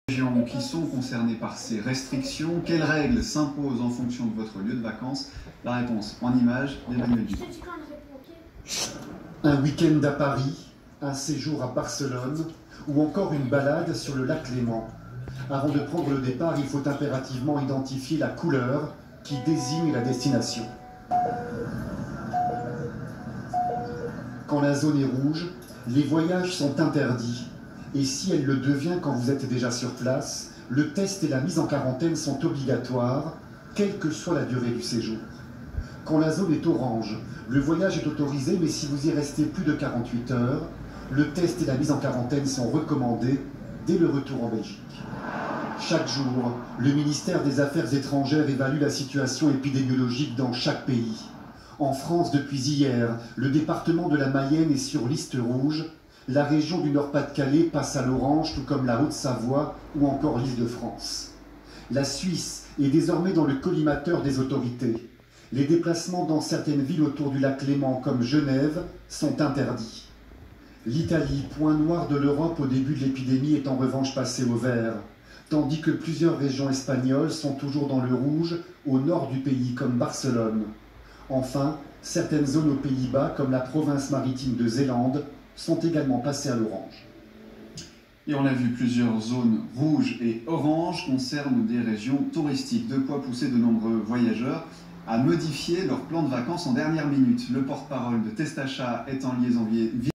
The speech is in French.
Régions qui sont concernées par ces restrictions, quelles règles s'imposent en fonction de votre lieu de vacances? La réponse en images d'Emmanuel Dupont. Un week-end à Paris, un séjour à Barcelone ou encore une balade sur le lac Léman. Avant de prendre le départ, il faut impérativement identifier la couleur qui désigne la destination. Quand la zone est rouge, les voyages sont interdits. Et si elle le devient quand vous êtes déjà sur place, le test et la mise en quarantaine sont obligatoires, quelle que soit la durée du séjour. Quand la zone est orange, le voyage est autorisé, mais si vous y restez plus de 48 heures, le test et la mise en quarantaine sont recommandés dès le retour en Belgique. Chaque jour, le ministère des Affaires étrangères évalue la situation épidémiologique dans chaque pays. En France, depuis hier, le département de la Mayenne est sur liste rouge. La région du Nord-Pas-de-Calais passe à l'orange, tout comme la Haute-Savoie ou encore l'Île-de-France. La Suisse est désormais dans le collimateur des autorités. Les déplacements dans certaines villes autour du lac Léman, comme Genève, sont interdits. L'Italie, point noir de l'Europe au début de l'épidémie, est en revanche passée au vert, tandis que plusieurs régions espagnoles sont toujours dans le rouge, au nord du pays, comme Barcelone. Enfin, certaines zones aux Pays-Bas, comme la province maritime de Zélande, sont également passées à l'orange. Et on l'a vu, plusieurs zones rouges et oranges concernent des régions touristiques, de quoi pousser de nombreux voyageurs à modifier leur plan de vacances en dernière minute. Le porte-parole de Testachat est en liaison